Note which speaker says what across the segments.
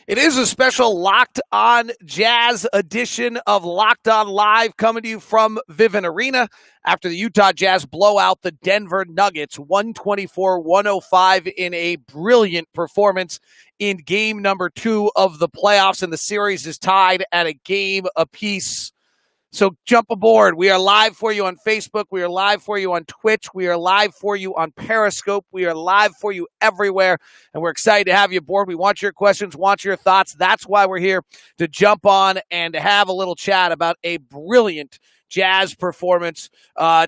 Speaker 1: It is a special Locked On Jazz edition of Locked On Live coming to you from Vivint Arena after the Utah Jazz blow out the Denver Nuggets 124-105 in a brilliant performance in game number 2 of the playoffs, and the series is tied at a game apiece. So jump aboard. We are live for you on Facebook. We are live for you on Twitch. We are live for you on Periscope. We are live for you everywhere, and we're excited to have you aboard. We want your questions, want your thoughts. That's why we're here, to jump on and to have a little chat about a brilliant Jazz performance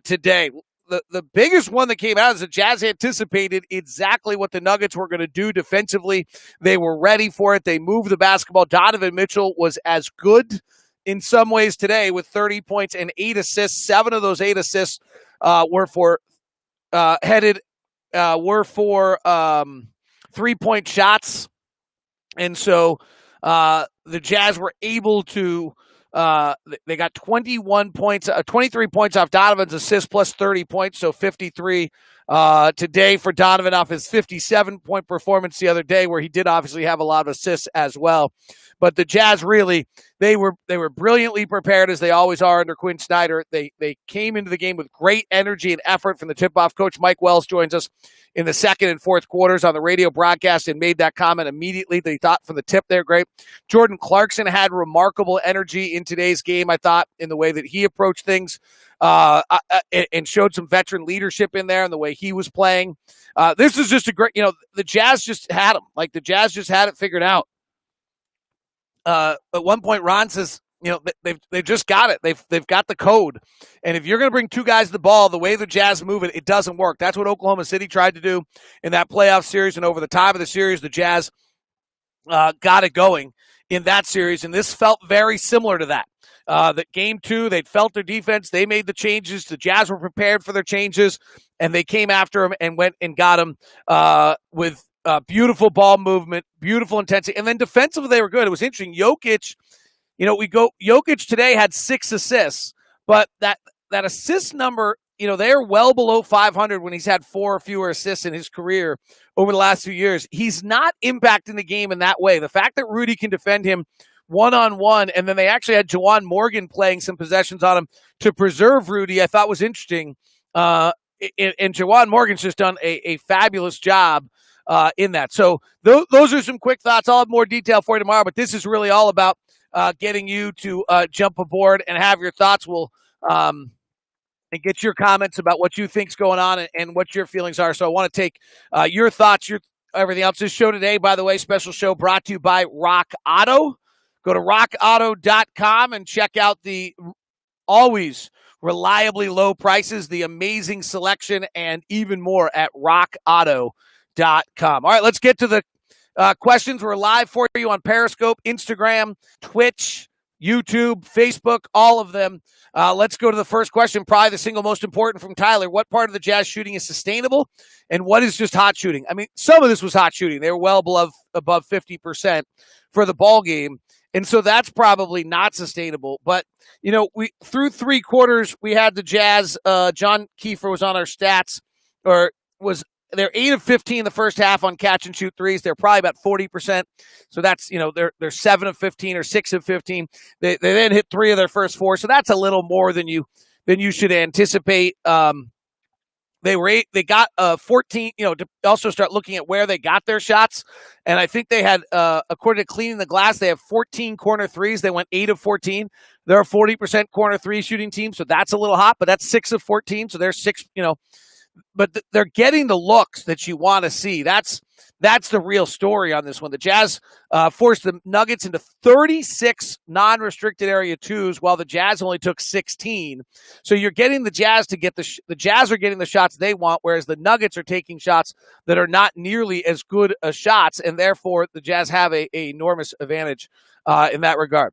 Speaker 1: today. The biggest one that came out is the Jazz anticipated exactly what the Nuggets were going to do defensively. They were ready for it. They moved the basketball. Donovan Mitchell was as good in some ways today with 30 points and 8 assists. 7 of those 8 assists were for 3-point shots. And so the Jazz were able to they got 21 points, 23 points off Donovan's assist plus 30 points, so 53 today for Donovan off his 57-point performance the other day, where he did obviously have a lot of assists as well. But the Jazz really, they were brilliantly prepared, as they always are under Quinn Snyder. They came into the game with great energy and effort from the tip-off. Coach Mike Wells joins us in the second and fourth quarters on the radio broadcast and made that comment immediately. They thought from the tip they're great. Jordan Clarkson had remarkable energy in today's game, I thought, in the way that he approached things and showed some veteran leadership in there and the way he was playing. This is just a great, the Jazz just had them. Like, the Jazz just had it figured out. At one point, Ron says, they've just got it. They've got the code. And if you're going to bring two guys the ball, the way the Jazz move it, it doesn't work. That's what Oklahoma City tried to do in that playoff series. And over the time of the series, the Jazz got it going in that series. And this felt very similar to that. That game 2, they'd felt their defense. They made the changes. The Jazz were prepared for their changes, and they came after them and went and got them with beautiful ball movement, beautiful intensity. And then defensively, they were good. It was interesting. Jokic, Jokic today had 6 assists, but that assist number, they're well below 500 when he's had 4 or fewer assists in his career over the last few years. He's not impacting the game in that way. The fact that Rudy can defend him one-on-one, and then they actually had Juwan Morgan playing some possessions on him to preserve Rudy, I thought was interesting. And Juwan Morgan's just done a fabulous job in that. So those are some quick thoughts. I'll have more detail for you tomorrow, but this is really all about getting you to jump aboard and have your thoughts. We'll and get your comments about what you think's going on and what your feelings are. So I want to take your thoughts, everything else. This show today, by the way, special show brought to you by Rock Auto. Go to rockauto.com and check out the always reliably low prices, the amazing selection, and even more at rockauto.com. All right, let's get to the questions. We're live for you on Periscope, Instagram, Twitch, YouTube, Facebook, all of them. Let's go to the first question, probably the single most important, from Tyler. What part of the Jazz shooting is sustainable, and what is just hot shooting? I mean, some of this was hot shooting. They were well above 50% for the ball game. And so that's probably not sustainable. But, we through 3 quarters, we had the Jazz. John Kiefer was on our stats, they're 8 of 15 in the first half on catch and shoot threes. They're probably about 40%. So that's, they're 7 of 15 or 6 of 15. They then hit 3 of their first 4. So that's a little more than you should anticipate. They got 14, to also start looking at where they got their shots. And I think they had, according to Cleaning the Glass, they have 14 corner threes. They went 8 of 14. They're a 40% corner 3 shooting team. So that's a little hot, but that's 6 of 14. So they're 6, but they're getting the looks that you want to see. That's the real story on this one. The Jazz forced the Nuggets into 36 non-restricted area 2s, while the Jazz only took 16. So you're getting the Jazz to get the Jazz are getting the shots they want, whereas the Nuggets are taking shots that are not nearly as good as shots, and therefore the Jazz have a enormous advantage in that regard.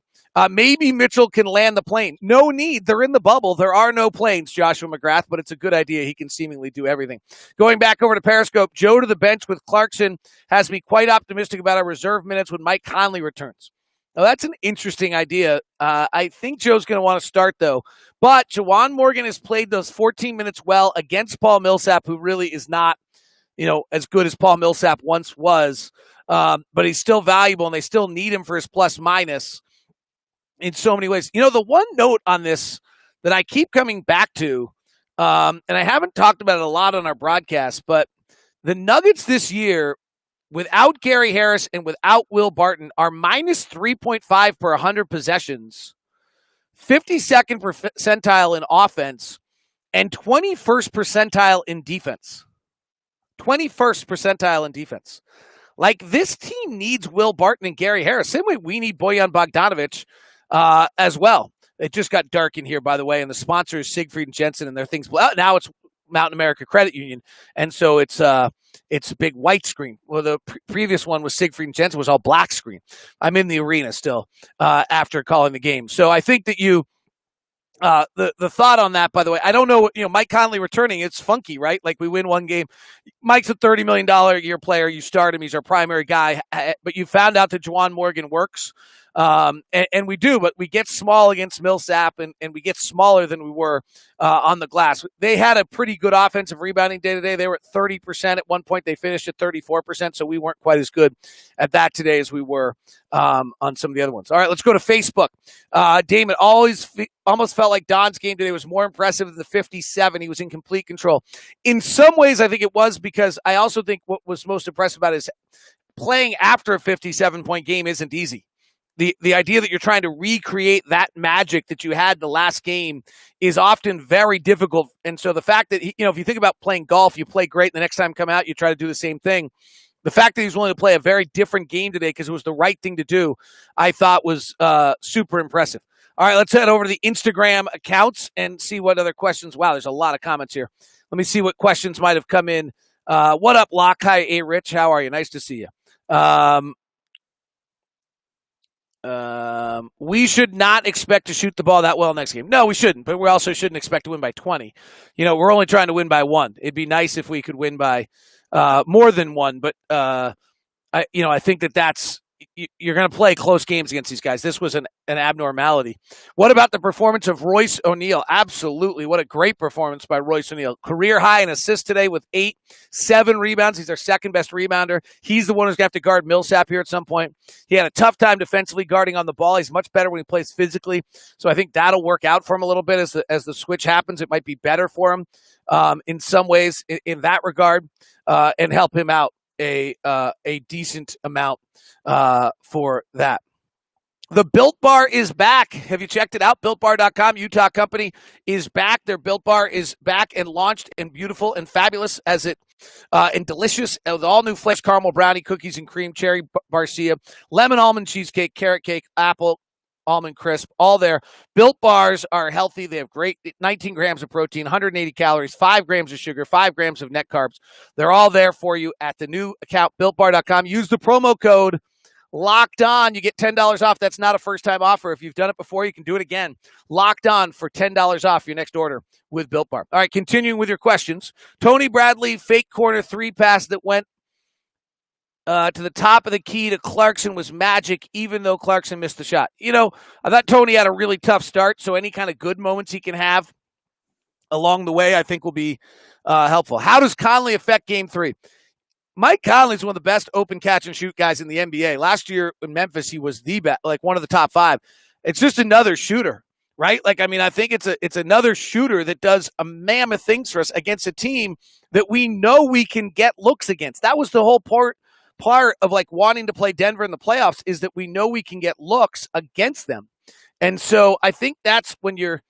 Speaker 1: Maybe Mitchell can land the plane. No need. They're in the bubble. There are no planes, Joshua McGrath, but it's a good idea. He can seemingly do everything. Going back over to Periscope, Joe to the bench with Clarkson has me quite optimistic about our reserve minutes when Mike Conley returns. Now, that's an interesting idea. I think Joe's going to want to start, though. But Juwan Morgan has played those 14 minutes well against Paul Millsap, who really is not, as good as Paul Millsap once was. but he's still valuable, and they still need him for his plus minus in so many ways. The one note on this that I keep coming back to, and I haven't talked about it a lot on our broadcast, but the Nuggets this year, without Gary Harris and without Will Barton, are minus 3.5 per 100 possessions, 52nd percentile in offense, and 21st percentile in defense. 21st percentile in defense. Like, this team needs Will Barton and Gary Harris, same way we need Bojan Bogdanovic as well. It just got dark in here, by the way, and the sponsor is Siegfried and Jensen, and their things. Well, now it's Mountain America Credit Union, and so it's a big white screen. Well, the previous one was Siegfried and Jensen, was all black screen. I'm in the arena still after calling the game. So I think that the thought on that, by the way, I don't know, Mike Conley returning, it's funky, right? Like, we win one game. Mike's a $30 million a year player. You start him. He's our primary guy. But you found out that Juwan Morgan works. And we do, but we get small against Millsap, and we get smaller than we were on the glass. They had a pretty good offensive rebounding day today. They were at 30%. At one point, they finished at 34%, so we weren't quite as good at that today as we were on some of the other ones. All right, let's go to Facebook. Damon, almost felt like Don's game today was more impressive than the 57. He was in complete control. In some ways, I think it was, because I also think what was most impressive about it is playing after a 57-point game isn't easy. The idea that you're trying to recreate that magic that you had the last game is often very difficult. And so the fact that, if you think about playing golf, you play great. The next time you come out, you try to do the same thing. The fact that he's willing to play a very different game today because it was the right thing to do, I thought was super impressive. All right, let's head over to the Instagram accounts and see what other questions. Wow, there's a lot of comments here. Let me see what questions might have come in. What up, Locke? Hi, A. Rich. How are you? Nice to see you. We should not expect to shoot the ball that well next game. No, we shouldn't, but we also shouldn't expect to win by 20. We're only trying to win by 1. It'd be nice if we could win by more than 1, but I think that's you're going to play close games against these guys. This was an abnormality. What about the performance of Royce O'Neal? Absolutely. What a great performance by Royce O'Neal. Career high in assists today with 7 rebounds. He's our second best rebounder. He's the one who's going to have to guard Millsap here at some point. He had a tough time defensively guarding on the ball. He's much better when he plays physically. So I think that'll work out for him a little bit as the switch happens. It might be better for him in some ways in that regard and help him out a decent amount for that. The Built Bar is back. Have you checked it out? BuiltBar.com, Utah company, is back. Their Built Bar is back and launched and beautiful and fabulous and delicious with all new flavors: caramel brownie, cookies and cream, cherry barcia, lemon almond cheesecake, carrot cake, apple almond crisp, all there. Built Bars are healthy. They have great 19 grams of protein, 180 calories, 5 grams of sugar, 5 grams of net carbs. They're all there for you at the new account, BuiltBar.com. Use the promo code Locked On. You get $10 off. That's not a first-time offer. If you've done it before, you can do it again. Locked On for $10 off your next order with Built Bar. All right, continuing with your questions. Tony Bradley, fake corner 3 pass that went to the top of the key to Clarkson was magic, even though Clarkson missed the shot. I thought Tony had a really tough start, so any kind of good moments he can have along the way, I think, will be helpful. How does Conley affect Game 3? Mike Conley is one of the best open catch and shoot guys in the NBA. Last year in Memphis, he was the best, like one of the top 5. It's just another shooter, right? I think it's another shooter that does a mammoth things for us against a team that we know we can get looks against. That was the whole part of wanting to play Denver in the playoffs, is that we know we can get looks against them. And so I think that's when you're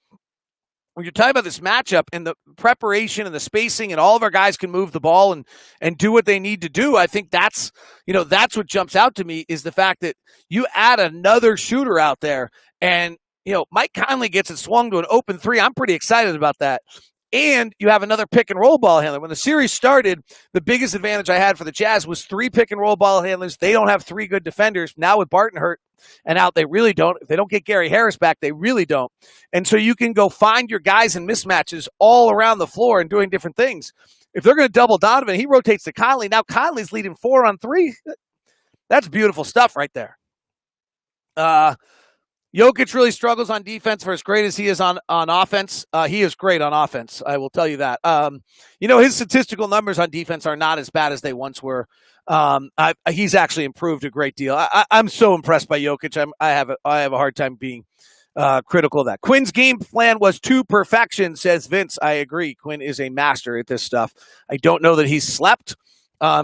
Speaker 1: talking about this matchup and the preparation and the spacing, and all of our guys can move the ball and do what they need to do. I think that's what jumps out to me, is the fact that you add another shooter out there, and Mike Conley gets it swung to an open 3. I'm pretty excited about that. And you have another pick and roll ball handler. When the series started, the biggest advantage I had for the Jazz was 3 pick and roll ball handlers. They don't have 3 good defenders. Now with Barton hurt and out, they really don't. If they don't get Gary Harris back, they really don't. And so you can go find your guys in mismatches all around the floor and doing different things. If they're going to double Donovan, he rotates to Conley. Now Conley's leading 4 on 3. That's beautiful stuff right there. Jokic really struggles on defense for as great as he is on offense. He is great on offense. I will tell you that. His statistical numbers on defense are not as bad as they once were. He's actually improved a great deal. I'm so impressed by Jokic. I have a hard time being critical of that. Quinn's game plan was to perfection, says Vince. I agree. Quinn is a master at this stuff. I don't know that he's slept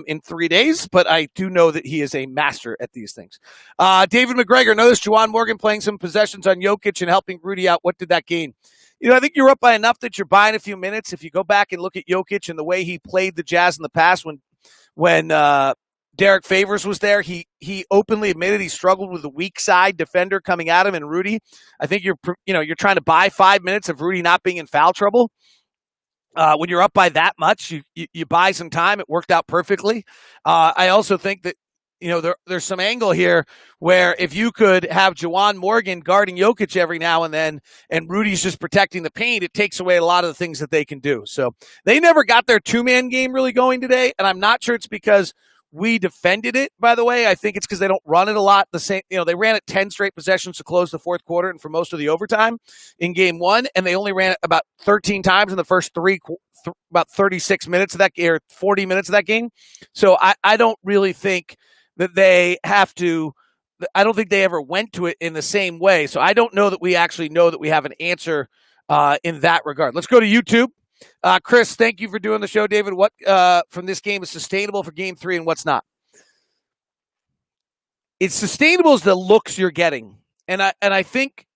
Speaker 1: in 3 days, but I do know that he is a master at these things. David McGregor, noticed Juwan Morgan playing some possessions on Jokic and helping Rudy out. What did that gain? I think you're up by enough that you're buying a few minutes. If you go back and look at Jokic and the way he played the Jazz in the past when Derek Favors was there, he openly admitted he struggled with the weak side defender coming at him and Rudy. I think you're trying to buy 5 minutes of Rudy not being in foul trouble. When you're up by that much, you buy some time. It worked out perfectly. I also think that there's some angle here where if you could have Juwan Morgan guarding Jokic every now and then, and Rudy's just protecting the paint, it takes away a lot of the things that they can do. So they never got their two-man game really going today, and I'm not sure it's because we defended it, by the way. I think it's because they don't run it a lot. They ran it 10 straight possessions to close the fourth quarter and for most of the overtime in game one, and they only ran it about 13 times in the first about 36 minutes of that, or 40 minutes of that game. So I don't really think that they have to. I don't think they ever went to it in the same way. So I don't know that we actually know that we have an answer in that regard. Let's go to YouTube. Chris, thank you for doing the show. David, what from this game is sustainable for game 3 and what's not? It's sustainable as the looks you're getting. And I think,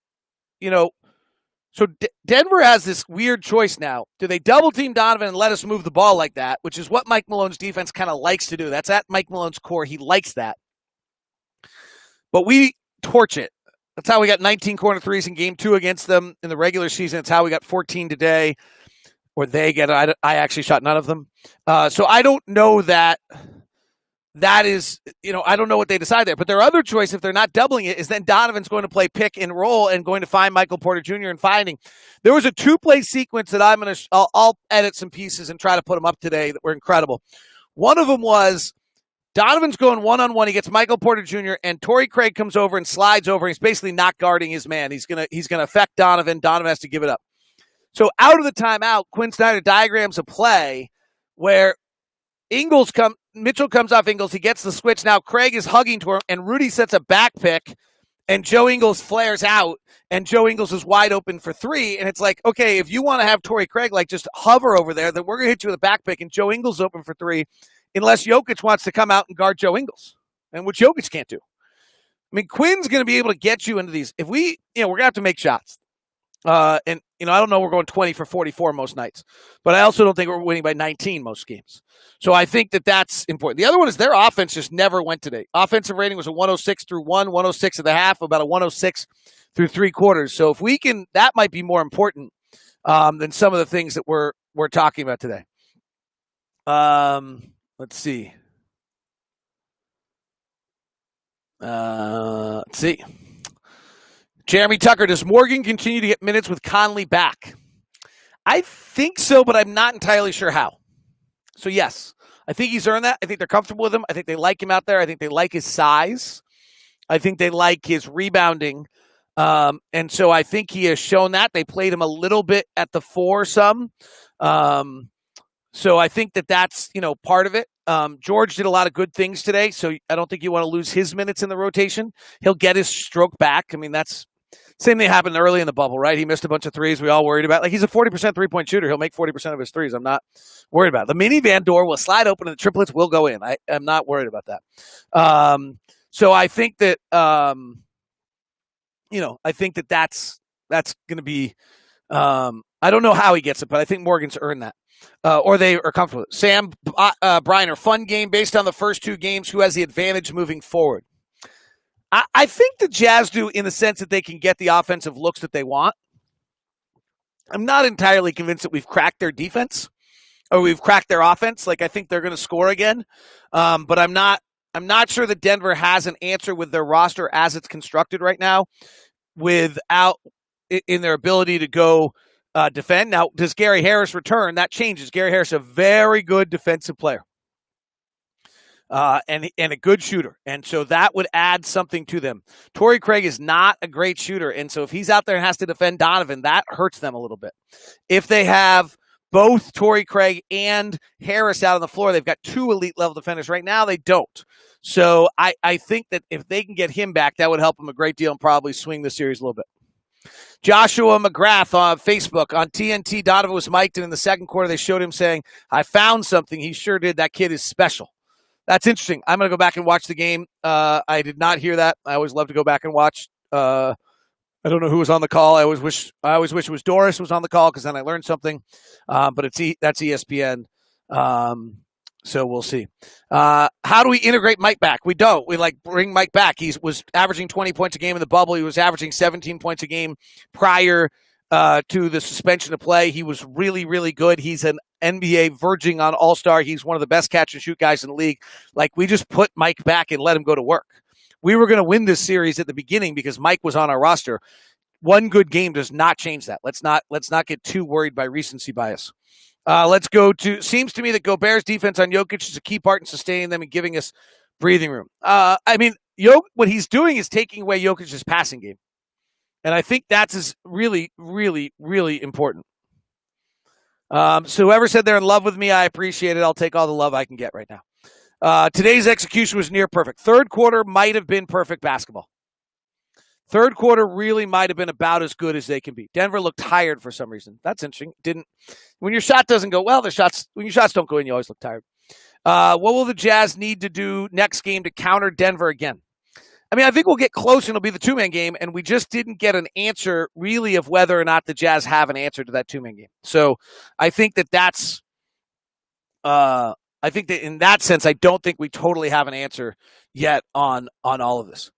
Speaker 1: so Denver has this weird choice now. Do they double team Donovan and let us move the ball like that, which is what Mike Malone's defense kind of likes to do. That's at Mike Malone's core. He likes that. But we torch it. That's how we got 19 corner threes in game 2 against them in the regular season. It's how we got 14 today. Or they get it. I actually shot none of them. So I don't know that is, I don't know what they decide there. But their other choice, if they're not doubling it, is then Donovan's going to play pick and roll and going to find Michael Porter Jr. and finding. There was a 2-play sequence that I'll edit some pieces and try to put them up today that were incredible. One of them was Donovan's going one-on-one. He gets Michael Porter Jr. and Torrey Craig comes over and slides over. He's basically not guarding his man. He's gonna affect Donovan. Donovan has to give it up. So out of the timeout, Quinn Snyder diagrams a play where Mitchell comes off Ingles. He gets the switch. Now Craig is hugging to him, and Rudy sets a back pick, and Joe Ingles flares out, and Joe Ingles is wide open for 3. And it's like, okay, if you want to have Torrey Craig just hover over there, then we're going to hit you with a back pick, and Joe Ingles open for 3, unless Jokic wants to come out and guard Joe Ingles, and which Jokic can't do. I mean, Quinn's going to be able to get you into these. If we're going to have to make shots. And I don't know, we're going 20 for 44 most nights, but I also don't think we're winning by 19 most games. So I think that that's important. The other one is their offense just never went today. Offensive rating was a 106 through 106 at the half, about a 106 through 3 quarters. So if we can, that might be more important than some of the things that we're talking about today. Let's see. Jeremy Tucker, does Morgan continue to get minutes with Conley back? I think so, but I'm not entirely sure how. So, yes, I think he's earned that. I think they're comfortable with him. I think they like him out there. I think they like his size. I think they like his rebounding. And so I think he has shown that. They played him a little bit at the 4 some. So I think that's, part of it. George did a lot of good things today, so I don't think you want to lose his minutes in the rotation. He'll get his stroke back. I mean, that's same thing happened early in the bubble, right? He missed a bunch of threes we all worried about. He's a 40% three-point shooter. He'll make 40% of his threes. I'm not worried about it. The minivan door will slide open and the triplets will go in. I'm not worried about that. So I think that, I think that's going to be, I don't know how he gets it, but I think Morgan's earned that. Or they are comfortable with it. Sam Briner, fun game based on the first 2 games. Who has the advantage moving forward? I think the Jazz do, in the sense that they can get the offensive looks that they want. I'm not entirely convinced that we've cracked their defense or we've cracked their offense. I think they're going to score again. But I'm not sure that Denver has an answer with their roster as it's constructed right now without in their ability to go defend. Now, does Gary Harris return? That changes. Gary Harris is a very good defensive player. and a good shooter. And so that would add something to them. Torrey Craig is not a great shooter. And so if he's out there and has to defend Donovan, that hurts them a little bit. If they have both Torrey Craig and Harris out on the floor, they've got 2 elite level defenders. Right now, they don't. So I think that if they can get him back, that would help them a great deal and probably swing the series a little bit. Joshua McGrath on Facebook. On TNT, Donovan was mic'd, and in the second quarter, they showed him saying, "I found something." He sure did. That kid is special. That's interesting. I'm going to go back and watch the game. I did not hear that. I always love to go back and watch. I don't know who was on the call. I always wish it was Doris was on the call because then I learned something. But that's ESPN. So we'll see. How do we integrate Mike back? We don't. We bring Mike back. He was averaging 20 points a game in the bubble. He was averaging 17 points a game prior to the suspension of play. He was really, really good. He's an NBA verging on all-star. He's one of the best catch-and-shoot guys in the league. We just put Mike back and let him go to work. We were going to win this series at the beginning because Mike was on our roster. One good game does not change that. Let's not get too worried by recency bias. Let's go to, seems to me that Gobert's defense on Jokic is a key part in sustaining them and giving us breathing room. What he's doing is taking away Jokic's passing game. And I think that's really, really, really important. So whoever said they're in love with me, I appreciate it. I'll take all the love I can get right now. Today's execution was near perfect. Third quarter might have been perfect basketball. Third quarter really might have been about as good as they can be. Denver looked tired for some reason. That's interesting. When your shot doesn't go well, when your shots don't go in, you always look tired. What will the Jazz need to do next game to counter Denver again? I think we'll get close and it'll be the two-man game, and we just didn't get an answer really of whether or not the Jazz have an answer to that two-man game. So I think that's I think that in that sense, I don't think we totally have an answer yet on all of this.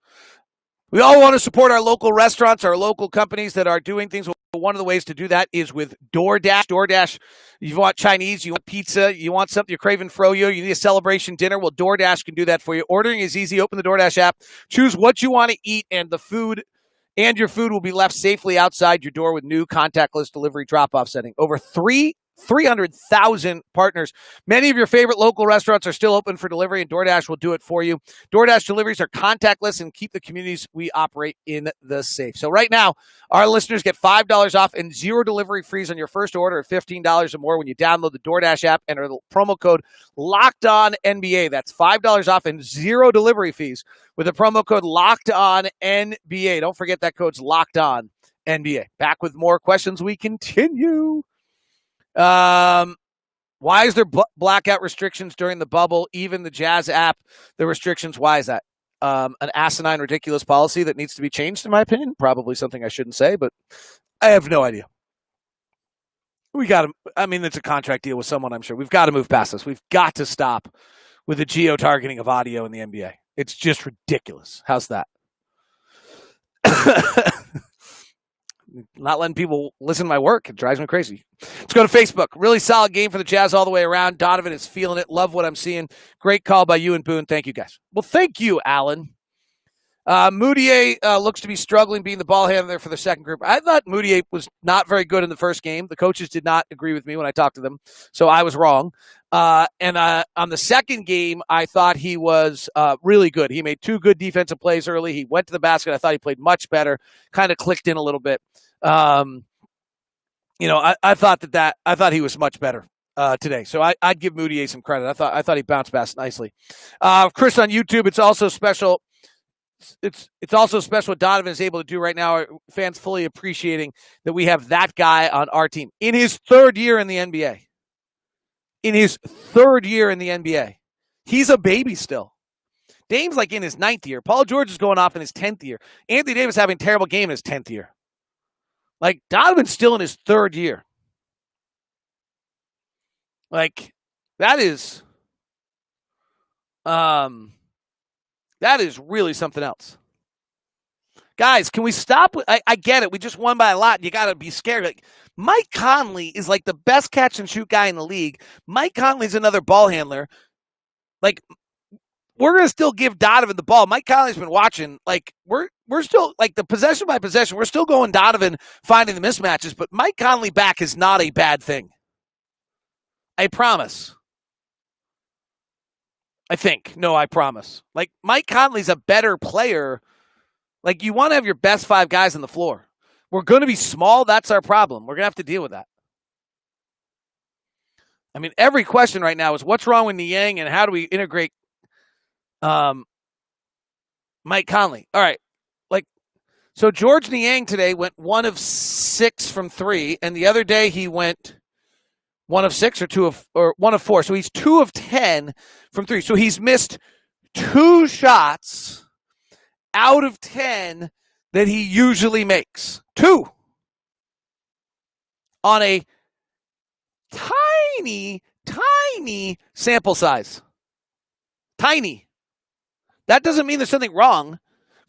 Speaker 1: We all want to support our local restaurants, our local companies that are doing things. One of the ways to do that is with DoorDash. DoorDash, you want Chinese, you want pizza, you want something, you're craving froyo, you need a celebration dinner. Well, DoorDash can do that for you. Ordering is easy. Open the DoorDash app, choose what you want to eat, and your food will be left safely outside your door with new contactless delivery drop-off setting. Over 300,000 partners. Many of your favorite local restaurants are still open for delivery, and DoorDash will do it for you. DoorDash deliveries are contactless and keep the communities we operate in the safe. So right now, our listeners get $5 off and 0 delivery fees on your first order of $15 or more when you download the DoorDash app and enter the promo code LOCKEDONNBA. That's $5 off and 0 delivery fees with the promo code LOCKEDONNBA. Don't forget that code's LOCKEDONNBA. Back with more questions. We continue. Why is there blackout restrictions during the bubble? Even the Jazz app, the restrictions, why is that? An asinine, ridiculous policy that needs to be changed, in my opinion. Probably something I shouldn't say, but I have no idea. It's a contract deal with someone, I'm sure. We've got to move past this. We've got to stop with the geo-targeting of audio in the NBA. It's just ridiculous. How's that? Not letting people listen to my work. It drives me crazy. Let's go to Facebook. Really solid game for the Jazz all the way around. Donovan is feeling it. Love what I'm seeing. Great call by you and Boone. Thank you, guys. Well, thank you, Alan. Moutier looks to be struggling being the ball handler for the second group. I thought Moutier was not very good in the first game. The coaches did not agree with me when I talked to them, so I was wrong. And on the second game, I thought he was really good. He made 2 good defensive plays early. He went to the basket. I thought he played much better, kind of clicked in a little bit. I thought he was much better today. So I'd give Moutier some credit. I thought he bounced back nicely. Chris on YouTube, it's also special. It's also special what Donovan is able to do right now. Our fans fully appreciating that we have that guy on our team in his 3rd year in the NBA. He's a baby still. Dame's in his 9th year. Paul George is going off in his 10th year. Anthony Davis having a terrible game in his 10th year. Donovan's still in his 3rd year. That is really something else. Guys, can we stop? I get it. We just won by a lot. You got to be scared. Mike Conley is the best catch and shoot guy in the league. Mike Conley's another ball handler. We're going to still give Donovan the ball. Mike Conley's been watching. We're still, the possession by possession, we're still going Donovan finding the mismatches, but Mike Conley back is not a bad thing. I promise. I think. No, I promise. Like, Mike Conley's a better player. Like, you want to have your best 5 guys on the floor. We're going to be small. That's our problem. We're going to have to deal with that. I mean, every question right now is what's wrong with Niang and how do we integrate Mike Conley? All right. So George Niang today went 1 of 6 from 3, and the other day he went 1 of 6 or 1 of 4. So he's 2 of 10 from 3. So he's missed 2 shots out of 10 that he usually makes. 2 on a tiny sample size. Tiny. That doesn't mean there's something wrong.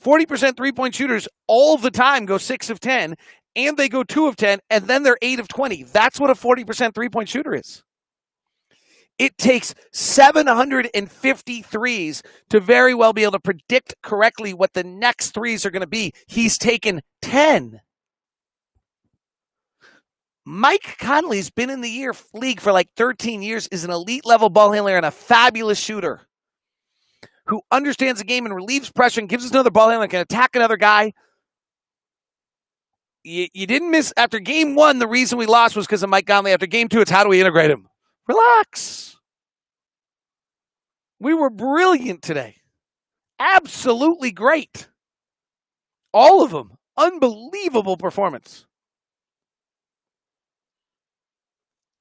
Speaker 1: 40% three-point shooters all the time go 6 of 10, and they go 2 of 10, and then they're 8 of 20. That's what a 40% three-point shooter is. It takes 750 threes to very well be able to predict correctly what the next threes are going to be. He's taken 10. Mike Conley's been in the league for like 13 years, is an elite-level ball handler and a fabulous shooter who understands the game and relieves pressure and gives us another ball handler and can attack another guy. You didn't miss after game 1. The reason we lost was because of Mike Conley. After game 2, it's how do we integrate him? Relax. We were brilliant today. Absolutely great. All of them. Unbelievable performance.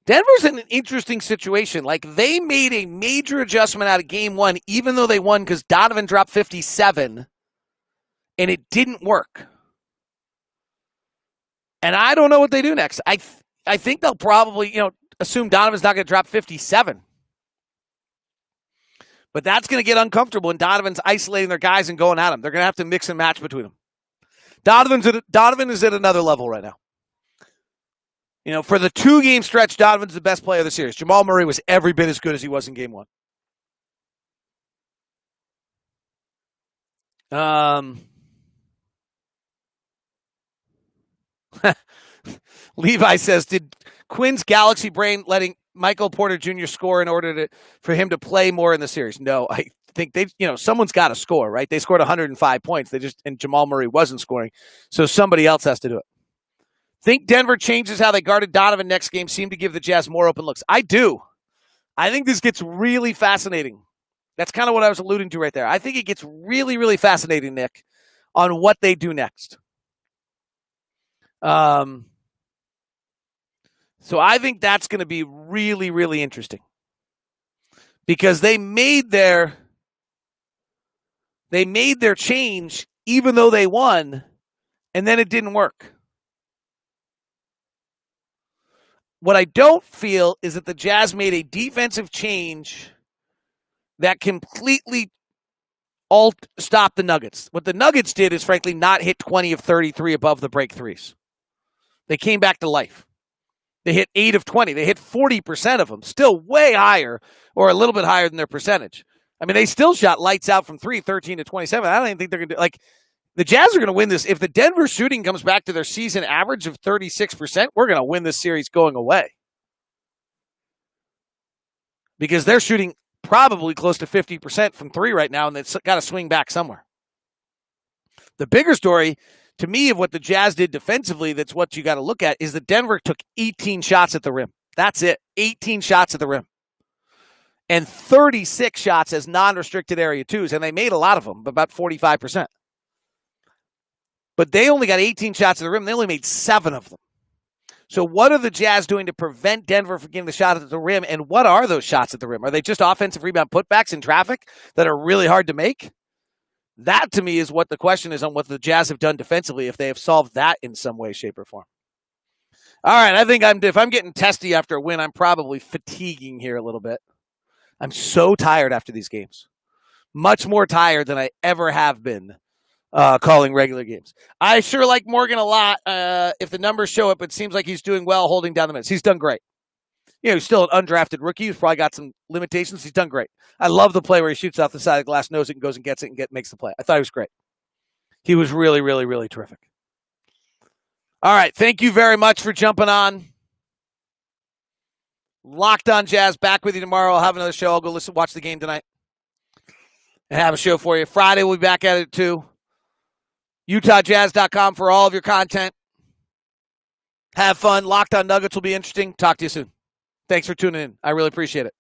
Speaker 1: Denver's in an interesting situation. Like, they made a major adjustment out of game 1, even though they won because Donovan dropped 57, and it didn't work. And I don't know what they do next. I think they'll probably, assume Donovan's not going to drop 57. But that's going to get uncomfortable when Donovan's isolating their guys and going at them. They're going to have to mix and match between them. Donovan is at another level right now. For the 2-game stretch, Donovan's the best player of the series. Jamal Murray was every bit as good as he was in game 1. Levi says, did Quinn's Galaxy Brain letting Michael Porter Jr. score in order for him to play more in the series? No, I think someone's got to score, right? They scored 105 points. And Jamal Murray wasn't scoring. So somebody else has to do it. Think Denver changes how they guarded Donovan next game, seem to give the Jazz more open looks. I do. I think this gets really fascinating. That's kind of what I was alluding to right there. I think it gets really, really fascinating, Nick, on what they do next. So I think that's going to be really, really interesting. Because they made their change even though they won, and then it didn't work. What I don't feel is that the Jazz made a defensive change that completely stopped the Nuggets. What the Nuggets did is, frankly, not hit 20 of 33 above the break threes. They came back to life. They hit 8 of 20. They hit 40% of them, still way higher or a little bit higher than their percentage. I mean, they still shot lights out from 3, 13 to 27. I don't even think they're going to do the Jazz are going to win this. If the Denver shooting comes back to their season average of 36%, we're going to win this series going away. Because they're shooting probably close to 50% from 3 right now, and they've got to swing back somewhere. The bigger story, to me, of what the Jazz did defensively, that's what you got to look at, is that Denver took 18 shots at the rim. That's it. 18 shots at the rim. And 36 shots as non-restricted area twos, and they made a lot of them, about 45%. But they only got 18 shots at the rim. They only made 7 of them. So what are the Jazz doing to prevent Denver from getting the shot at the rim? And what are those shots at the rim? Are they just offensive rebound putbacks in traffic that are really hard to make? That, to me, is what the question is on what the Jazz have done defensively, if they have solved that in some way, shape, or form. All right, I think if I'm getting testy after a win, I'm probably fatiguing here a little bit. I'm so tired after these games. Much more tired than I ever have been calling regular games. I sure like Morgan a lot. If the numbers show up, it seems like he's doing well holding down the minutes. He's done great. He's still an undrafted rookie. He's probably got some limitations. He's done great. I love the play where he shoots off the side of the glass, knows it, and goes and gets it and makes the play. I thought he was great. He was really, really, really terrific. All right. Thank you very much for jumping on. Locked On Jazz, back with you tomorrow. I'll have another show. I'll go watch the game tonight. and have a show for you. Friday, we'll be back at it too. UtahJazz.com for all of your content. Have fun. Locked On Nuggets will be interesting. Talk to you soon. Thanks for tuning in. I really appreciate it.